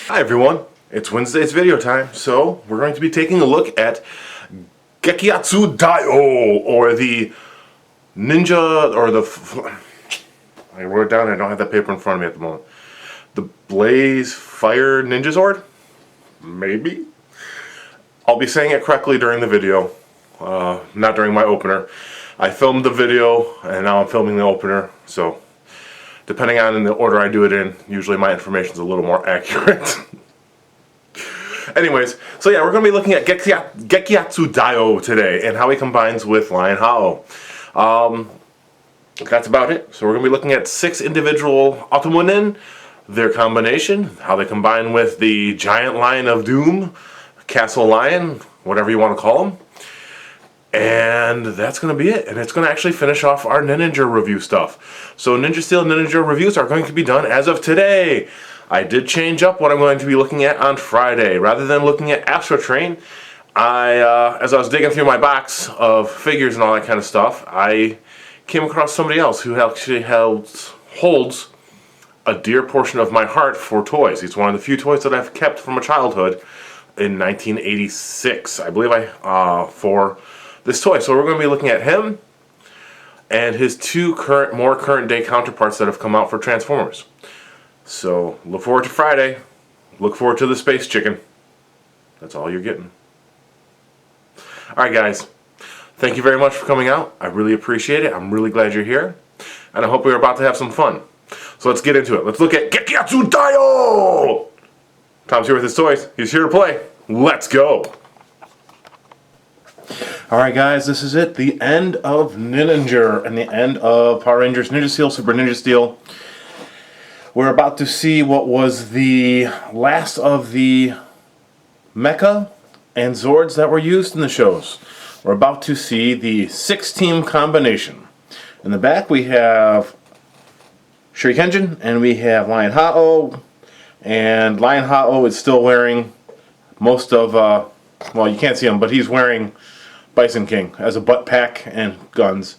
Hi everyone, it's Wednesday, it's video time, so we're going to be taking a look at Gekiatsu Dai-Oh, or the ninja, or the... I wrote it down, I don't have that paper in front of me at the moment. The Blaze Fire Ninja Zord? Maybe? I'll be saying it correctly during the video, not during my opener. I filmed the video, and now I'm filming the opener, so depending on the order I do it in, usually my information's a little more accurate. Anyways, so yeah, we're going to be looking at Gekiatsu Dai-Oh today, and how he combines with Lion HaOh. That's about it. So we're going to be looking at 6 individual Automonin, their combination, how they combine with the Giant Lion of Doom, Castle Lion, whatever you want to call them. And that's going to be it. And it's going to actually finish off our Ninninger review stuff. So Ninja Steel Ninninger reviews are going to be done as of today. I did change up what I'm going to be looking at on Friday. Rather than looking at Astro Train, as I was digging through my box of figures and all that kind of stuff, I came across somebody else who actually holds a dear portion of my heart for toys. He's one of the few toys that I've kept from my childhood in 1986, I believe, for this toy. So we're going to be looking at him and his 2 more current day counterparts that have come out for Transformers. So look forward to Friday. Look forward to the space chicken. That's all you're getting. Alright guys, thank you very much for coming out. I really appreciate it. I'm really glad you're here. And I hope we're about to have some fun. So let's get into it. Let's look at Gekiatsu Dai-Oh! Tom's here with his toys. He's here to play. Let's go! Alright guys, this is it. The end of Ninninger and the end of Power Rangers Ninja Steel, Super Ninja Steel. We're about to see what was the last of the mecha and Zords that were used in the shows. We're about to see the 6-team combination. In the back we have Shurikenjin and we have Lion HaOh. And Lion HaOh is still wearing most of, well, you can't see him, but he's wearing Bison King as a butt pack and guns.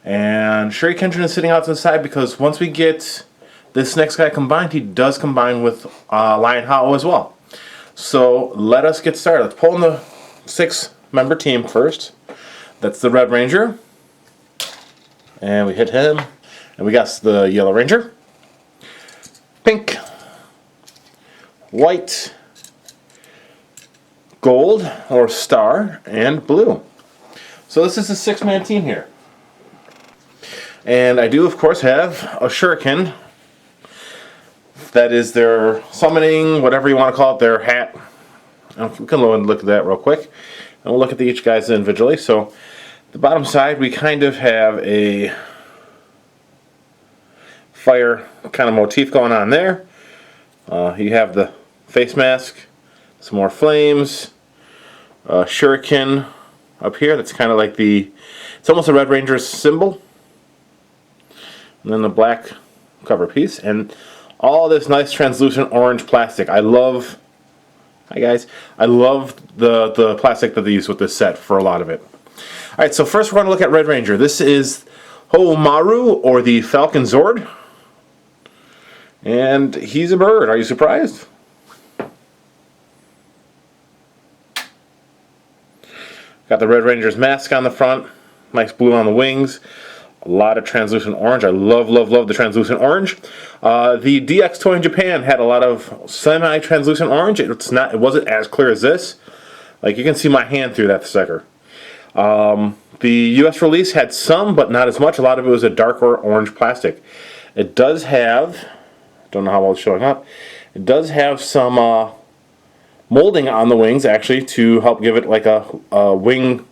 And Shurikenjin is sitting out to the side because once we get this next guy combined, he does combine with Lion HaOh as well. So let us get started. Let's pull in the 6-member team first. That's the Red Ranger. And we hit him. And we got the Yellow Ranger. Pink. White. Gold or star, and blue. So this is a 6-man team here. And I do of course have a shuriken. That is their summoning, whatever you want to call it, their hat. We can look at that real quick. And we'll look at each guys individually. So the bottom side we kind of have a fire kind of motif going on there. You have the face mask, some more flames, shuriken up here. That's kind of like it's almost a Red Ranger's symbol. And then the black cover piece. And all this nice translucent orange plastic. I love, hi guys, I love the plastic that they use with this set for a lot of it. Alright, so first we're going to look at Red Ranger. This is Genbu Maru, or the Falcon Zord. And he's a bird. Are you surprised? Got the Red Ranger's mask on the front. Nice blue on the wings. A lot of translucent orange. I love, love, love the translucent orange. The DX toy in Japan had a lot of semi-translucent orange. It wasn't as clear as this. Like, you can see my hand through that sucker. The US release had some, but not as much. A lot of it was a darker orange plastic. It does have, don't know how well it's showing up, it does have some molding on the wings, actually, to help give it like a wing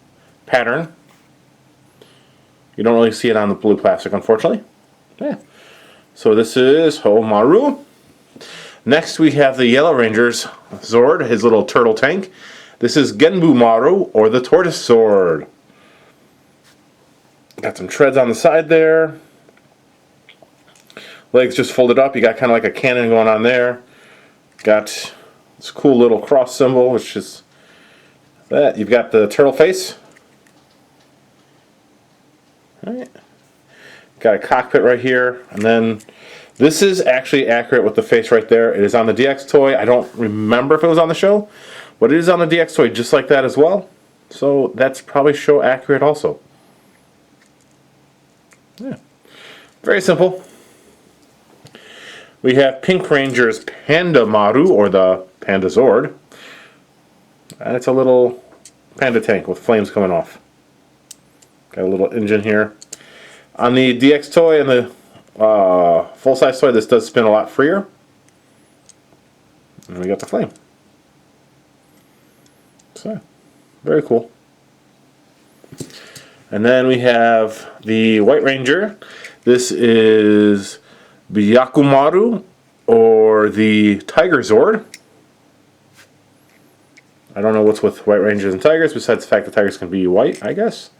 pattern. You don't really see it on the blue plastic, unfortunately. Yeah. So this is Genbu Maru. Next we have the Yellow Ranger's Zord, his little turtle tank. This is Genbu Maru, or the Tortoise Zord. Got some treads on the side there. Legs just folded up. You got kind of like a cannon going on there. Got this cool little cross symbol, which is that. You've got the turtle face. Alright. Got a cockpit right here, and then This is actually accurate with the face right there. It is on the DX toy. I don't remember if it was on the show, but it is on the DX toy just like that as well. So that's probably show accurate also. Yeah. Very simple. We have Pink Ranger's Panda Maru, or the Panda Zord. And it's a little panda tank with flames coming off. Got a little engine here. On the DX toy and the full-size toy, this does spin a lot freer. And we got the flame. So, very cool. And then we have the White Ranger. This is Genbu Maru, or the Tiger Zord. I don't know what's with White Rangers and Tigers, besides the fact that Tigers can be white, I guess.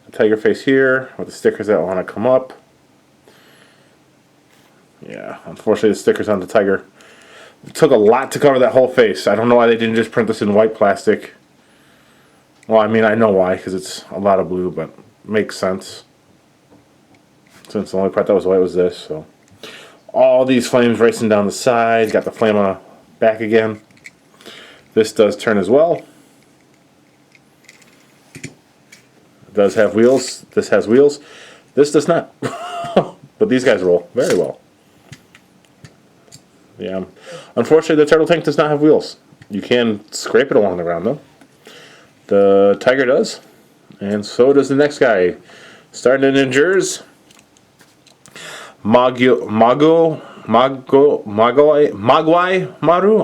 The tiger face here, with the stickers that want to come up. Yeah, unfortunately the stickers on the tiger. It took a lot to cover that whole face. I don't know why they didn't just print this in white plastic. Well, I mean, I know why, because it's a lot of blue, but it makes sense. Since the only part that was white was this, so. All these flames racing down the side. Got the flame on the back again. This does turn as well. It does have wheels. This has wheels. This does not. But these guys roll very well. Yeah. Unfortunately, the turtle tank does not have wheels. You can scrape it along the ground, though. The tiger does. And so does the next guy. Starting in Ninjers. Magoi Maru.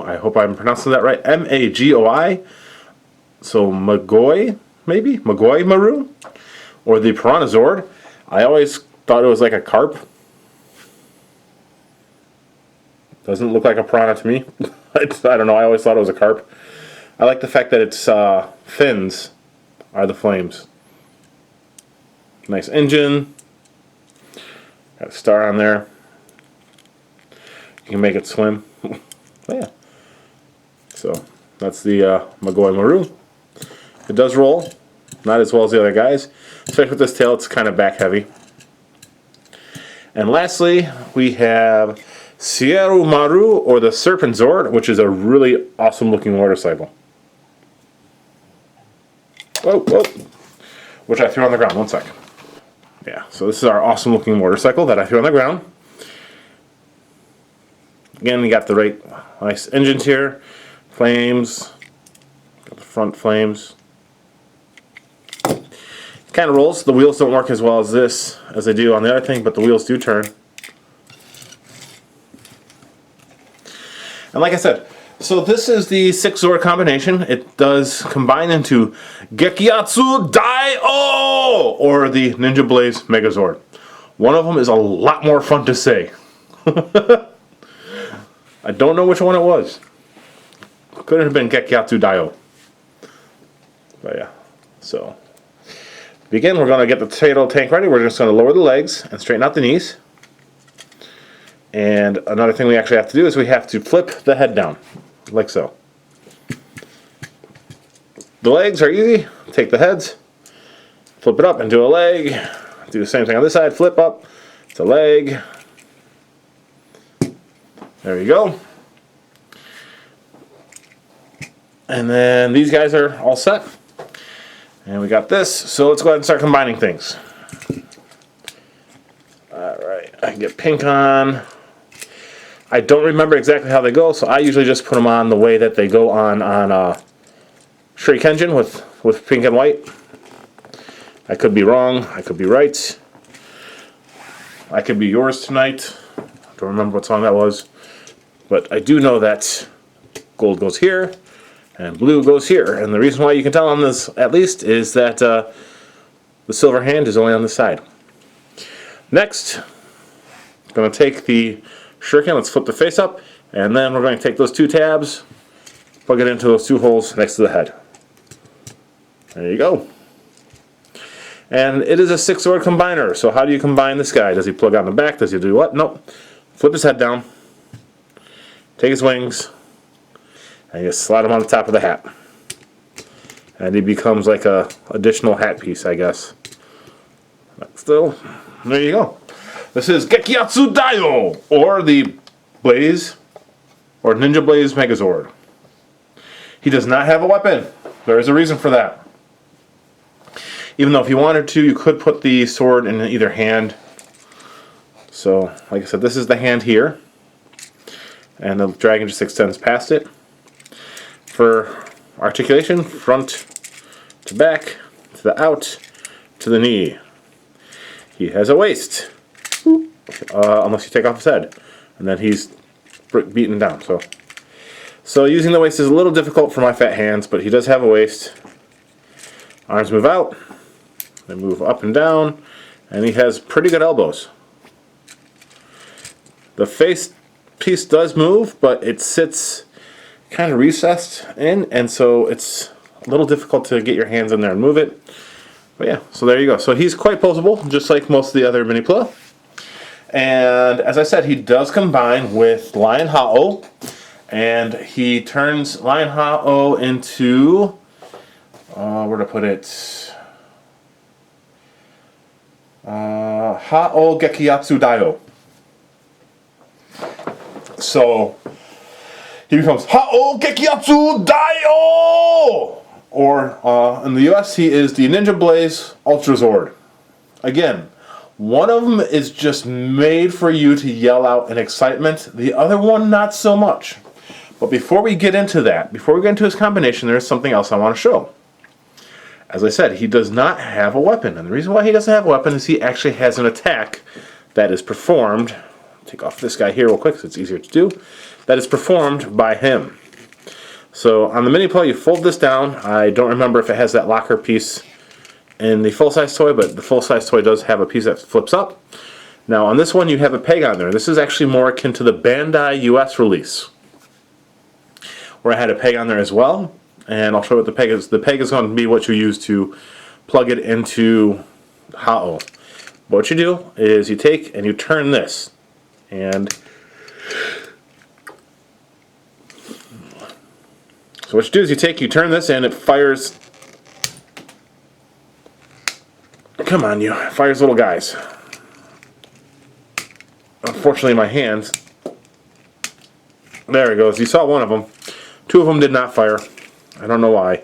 I hope I'm pronouncing that right. Magoi. So Magoi, maybe? Magoi Maru? Or the Piranha Zord. I always thought it was like a carp. Doesn't look like a piranha to me. I don't know, I always thought it was a carp. I like the fact that its fins are the flames. Nice engine. Got a star on there. You can make it swim. Yeah. So that's the Magoi Maru. It does roll, not as well as the other guys. Especially with this tail, it's kind of back heavy. And lastly, we have Gekiatsu Maru, or the Serpent Zord, which is a really awesome looking motorcycle. Oh, oh. Which I threw on the ground. One sec. Yeah, so this is our awesome looking motorcycle that I threw on the ground. Again, we got the right nice engines here. Flames. Got the front flames. It kind of rolls. The wheels don't work as well as this, as they do on the other thing, but the wheels do turn. And like I said, so this is the 6 Zord combination. It does combine into Gekiatsu Dai-Oh, or the Ninja Blaze Megazord. One of them is a lot more fun to say. I don't know which one it was. Could have been Gekiatsu Dai-Oh. But yeah, so. To begin, we're going to get the turtle tank ready. We're just going to lower the legs and straighten out the knees. And another thing we actually have to do is we have to flip the head down, like so. The legs are easy. Take the heads, flip it up into a leg. Do the same thing on this side. Flip up. It's a leg. There you go. And then these guys are all set. And we got this. So let's go ahead and start combining things. Alright, I can get pink on. I don't remember exactly how they go, so I usually just put them on the way that they go on Shriek Engine with pink and white. I could be wrong. I could be right. I could be yours tonight. I don't remember what song that was. But I do know that gold goes here and blue goes here. And the reason why you can tell on this, at least, is that the silver hand is only on the side. Next, I'm going to take the shuriken. Let's flip the face up. And then we're going to take those 2 tabs, plug it into those 2 holes next to the head. There you go. And it is a 6 Zord combiner. So how do you combine this guy? Does he plug on the back? Does he do what? Nope. Flip his head down. Take his wings. And you just slide him on the top of the hat. And he becomes like a additional hat piece, I guess. But still, there you go. This is Gekiatsu Dai-Oh, or the Blaze, or Ninja Blaze Megazord. He does not have a weapon. There is a reason for that. Even though if you wanted to, you could put the sword in either hand. So, like I said, this is the hand here. And the dragon just extends past it. For articulation, front to back, to the out, to the knee. He has a waist. Unless you take off his head. And then he's beaten down. So using the waist is a little difficult for my fat hands, but he does have a waist. Arms move out. They move up and down. And he has pretty good elbows. The face piece does move, but it sits kind of recessed in, and so it's a little difficult to get your hands in there and move it. But yeah, so there you go. So he's quite posable, just like most of the other mini-pla. And as I said, he does combine with Lion HaOh, and he turns Lion HaOh into, where to put it? HaOh Gekiatsu Dai-Oh. So he becomes HaOh Gekiatsu Dai-Oh! Or in the US, he is the Ninja Blaze Ultra Zord. Again, one of them is just made for you to yell out in excitement. The other one, not so much. But before we get into that, before we get into his combination, there's something else I want to show. As I said, he does not have a weapon. And the reason why he doesn't have a weapon is he actually has an attack that is performed. Take off this guy here real quick so it's easier to do. That is performed by him. So on the mini-pla, you fold this down. I don't remember if it has that locker piece in the full-size toy, but the full-size toy does have a piece that flips up. Now on this one, you have a peg on there. This is actually more akin to the Bandai US release, where I had a peg on there as well. And I'll show you what the peg is. The peg is going to be what you use to plug it into HaOh. What you do is you take and you turn this. And so what you do is you turn this and it fires. Come on, you. It fires little guys. Unfortunately, my hands. There it goes. You saw one of them. Two of them did not fire. I don't know why.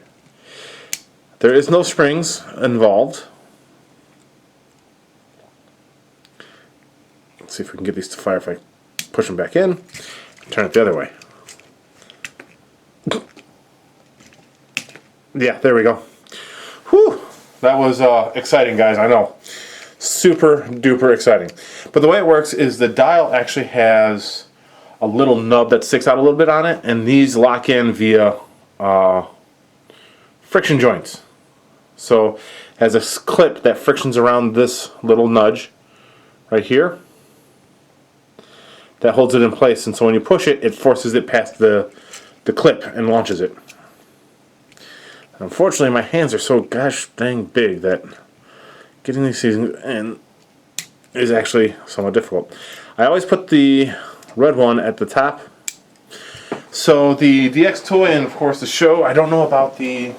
There is no springs involved. Let's see if we can get these to fire if I push them back in. Turn it the other way. Yeah, there we go. Whew! That was exciting, guys, I know. Super duper exciting. But the way it works is the dial actually has a little nub that sticks out a little bit on it, and these lock in via friction joints. So it has a clip that frictions around this little nudge right here that holds it in place, and so when you push it, it forces it past the clip and launches it. Unfortunately, my hands are so gosh dang big that getting these things in is actually somewhat difficult. I always put the red one at the top. So the DX toy and of course the show, I don't know about the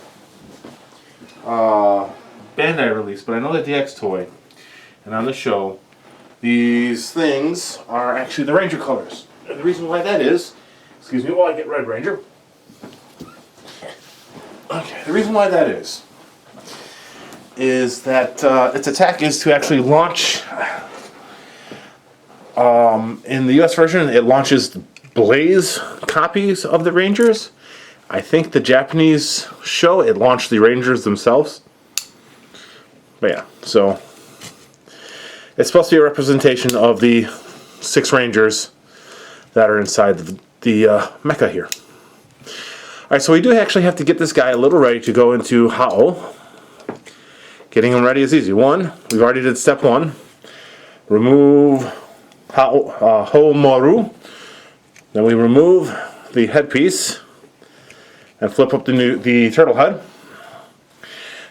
Bandai release, but I know the DX toy and on the show these things are actually the Ranger colors. And the reason why that is, excuse me while I get Red Ranger. Okay, the reason why that is that its attack is to actually launch, in the US version it launches Blaze copies of the Rangers. I think the Japanese show, it launched the Rangers themselves. But yeah, so it's supposed to be a representation of the 6 Rangers that are inside the mecha here. Alright, so we do actually have to get this guy a little ready to go into HaOh. Getting him ready is easy. One, we've already did step 1. Remove HaOh Maru. Then we remove the headpiece and flip up the turtle head.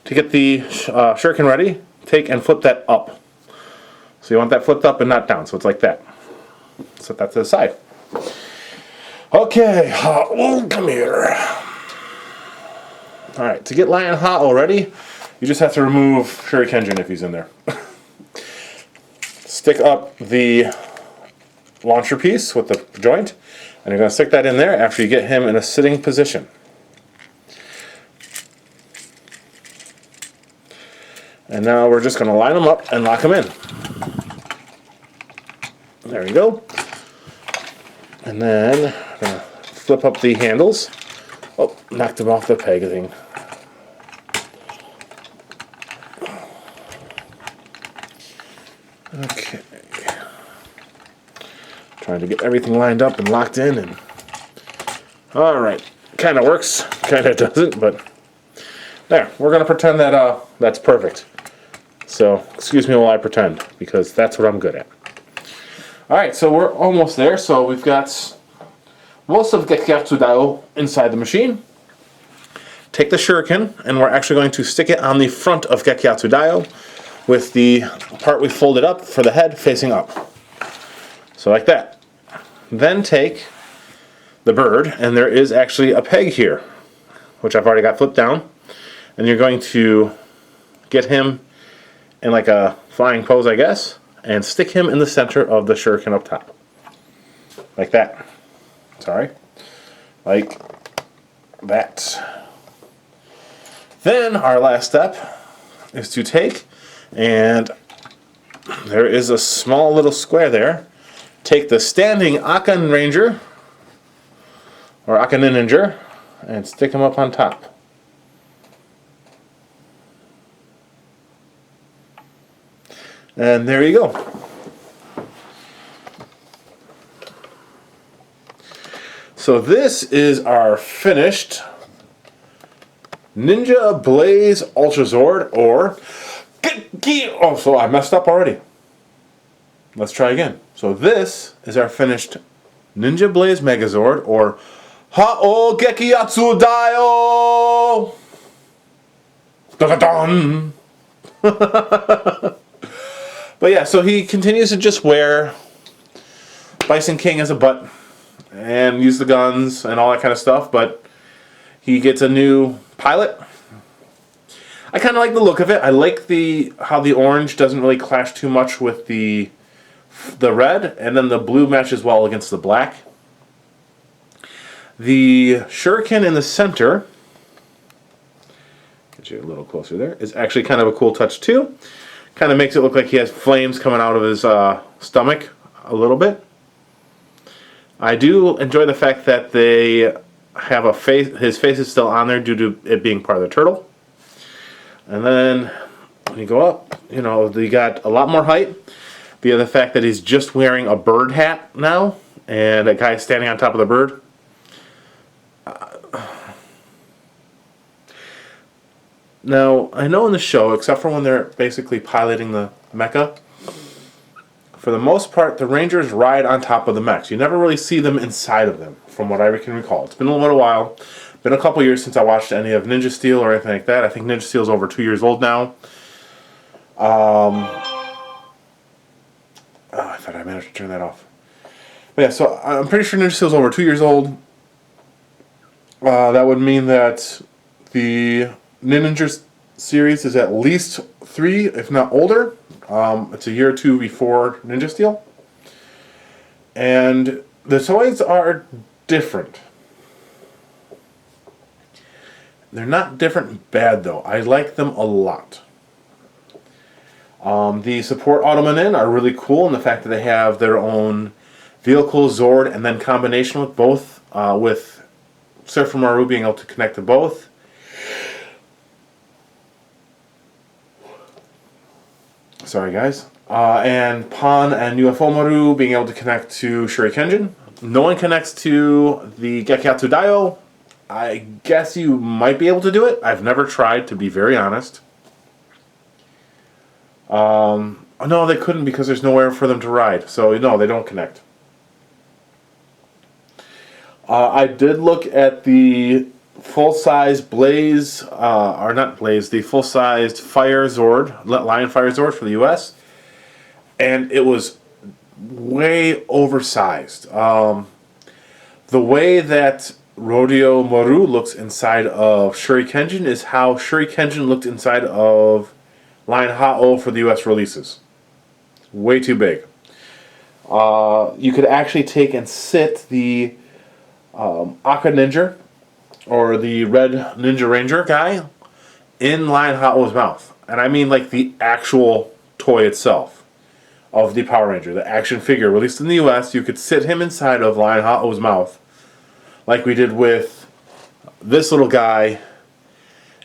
To get the shuriken ready, take and flip that up. So you want that flipped up and not down, so it's like that. Set that to the side. Okay, HaOh, come here. Alright, to get Lion HaOh ready, you just have to remove Shurikenjin if he's in there. stick up the launcher piece with the joint, and you're going to stick that in there after you get him in a sitting position. And now we're just going to line them up and lock them in. There we go. And then I'm going to flip up the handles. Oh, knocked them off the peg thing. Okay. Trying to get everything lined up and locked in. And all right. Kind of works. Kind of doesn't, but there. We're going to pretend that that's perfect. So, excuse me while I pretend, because that's what I'm good at. Alright, so we're almost there. So we've got most of Gekiatsu Dai-Oh inside the machine. Take the shuriken, and we're actually going to stick it on the front of Gekiatsu Dai-Oh with the part we folded up for the head facing up. So like that. Then take the bird, and there is actually a peg here, which I've already got flipped down. And you're going to get him in like a flying pose, I guess, and stick him in the center of the shuriken up top. Like that. Sorry. Like that. Then our last step is to take, and there is a small little square there. Take the standing Akan Ranger, or Akan Ninninger, and stick him up on top. And there you go. So this is our finished Ninja Blaze Ultra Zord, or oh, so I messed up already. Let's try again. So this is our finished Ninja Blaze Megazord, or HaOh Gekiatsu Dai-Oh. Dun-dun-dun. But yeah, so he continues to just wear Bison King as a butt and use the guns and all that kind of stuff, but he gets a new pilot. I kind of like the look of it. I like how the orange doesn't really clash too much with the red, and then the blue matches well against the black. The shuriken in the center, get you a little closer there, is actually kind of a cool touch too. Kind of makes it look like he has flames coming out of his stomach a little bit. I do enjoy the fact that they have a face. His face is still on there due to it being part of the turtle. And then when you go up, you got a lot more height via the fact that he's just wearing a bird hat now, and a guy standing on top of the bird. Now, I know in the show, except for when they're basically piloting the mecha, for the most part, the Rangers ride on top of the mechs. You never really see them inside of them, from what I can recall. It's been a little while. Been a couple years since I watched any of Ninja Steel or anything like that. I think Ninja Steel's over 2 years old now. I thought I managed to turn that off. But yeah, so I'm pretty sure Ninja Steel's over 2 years old. That would mean that the Ninninger series is at least 3, if not older. It's a year or two before Ninja Steel. And the toys are different. They're not different bad, though. I like them a lot. The support Automanin are really cool in the fact that they have their own vehicle, Zord, and then combination with both, with Surfer Maru being able to connect to both. Sorry, guys. And Pan and UFO Maru being able to connect to Shurikenjin. No one connects to the Gekiatsu Dai-Oh. I guess you might be able to do it. I've never tried, to be very honest. No, they couldn't because there's nowhere for them to ride. So, no, they don't connect. I did look at the full-size Blaze, or not Blaze, the full-sized Fire Zord, Lion Fire Zord for the US, and it was way oversized. The way that Rodeo Maru looks inside of Shurikenjin is how Shurikenjin looked inside of Lion HaOh for the US releases. Way too big. You could actually take and sit the Aka Ninja or the Red Ninja Ranger guy in Lion HaOh's mouth. And I mean like the actual toy itself of the Power Ranger, the action figure. Released in the US, you could sit him inside of Lion HaOh's mouth like we did with this little guy,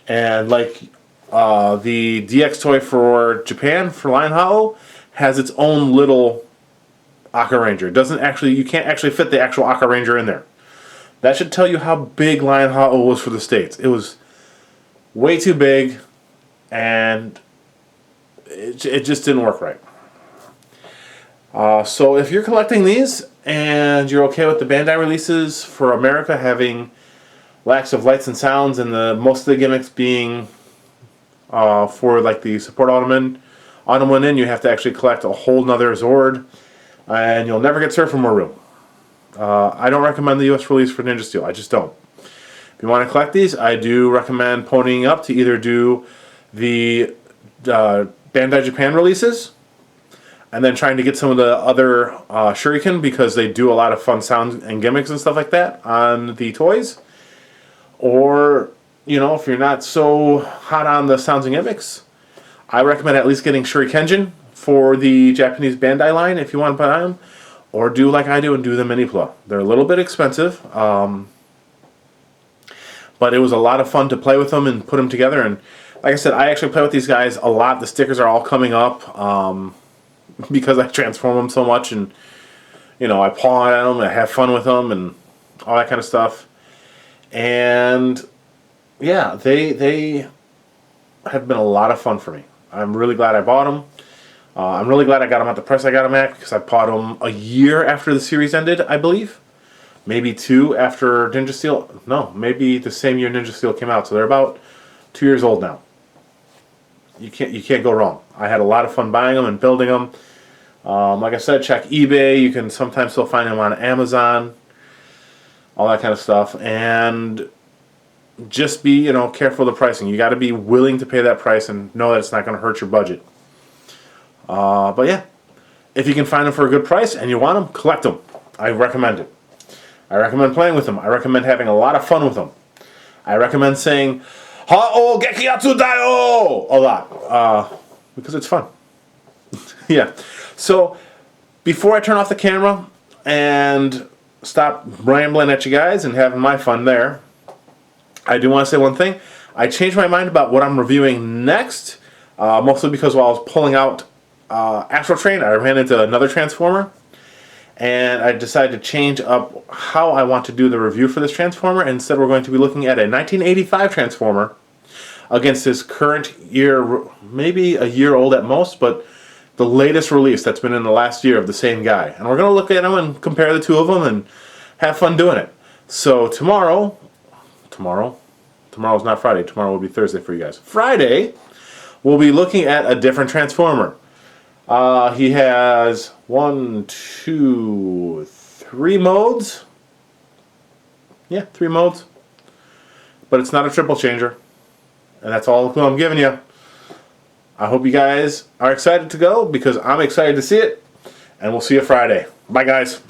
and like the DX toy for Japan for Lion HaOh has its own little Aka Ranger. It doesn't actually, you can't actually fit the actual Aka Ranger in there. That should tell you how big Lion HaOh was for the States. It was way too big, and it just didn't work right. So if you're collecting these and you're okay with the Bandai releases for America having lacks of lights and sounds, and most of the gimmicks being for like the support Ottoman, you have to actually collect a whole nother Zord, and you'll never get served for more room. I don't recommend the US release for Ninja Steel. I just don't. If you want to collect these, I do recommend ponying up to either do the Bandai Japan releases and then trying to get some of the other Shuriken, because they do a lot of fun sounds and gimmicks and stuff like that on the toys. Or, you know, if you're not so hot on the sounds and gimmicks, I recommend at least getting Shurikenjin for the Japanese Bandai line if you want to buy them. Or do like I do and do the Mini-Pla. They're a little bit expensive, but it was a lot of fun to play with them and put them together. And like I said, I actually play with these guys a lot. The stickers are all coming up because I transform them so much, and you know, I paw at them, I have fun with them, and all that kind of stuff. And yeah, they have been a lot of fun for me. I'm really glad I bought them. I'm really glad I got them at the price I got them at, because I bought them a year after the series ended, I believe. Maybe 2 after Ninja Steel. No, maybe the same year Ninja Steel came out. So they're about 2 years old now. You can't go wrong. I had a lot of fun buying them and building them. Like I said, check eBay. You can sometimes still find them on Amazon. All that kind of stuff. And just be, you know, careful of the pricing. You got to be willing to pay that price and know that it's not going to hurt your budget. But yeah, if you can find them for a good price and you want them, collect them. I recommend it. I recommend playing with them. I recommend having a lot of fun with them. I recommend saying HaOh Gekiatsu Dai-Oh a lot, because it's fun. Yeah. So before I turn off the camera and stop rambling at you guys and having my fun there, I do want to say one thing. I changed my mind about what I'm reviewing next, mostly because while I was pulling out Astral Train, I ran into another Transformer, and I decided to change up how I want to do the review for this Transformer. Instead, we're going to be looking at a 1985 Transformer against his current year, maybe a year old at most, but the latest release that's been in the last year of the same guy. And we're going to look at them and compare the two of them and have fun doing it. So tomorrow's not Friday, tomorrow will be Thursday for you guys. Friday, we'll be looking at a different Transformer. He has 1, 2, 3 modes. Yeah, 3 modes. But it's not a triple changer. And that's all the clue I'm giving you. I hope you guys are excited to go, because I'm excited to see it. And we'll see you Friday. Bye, guys.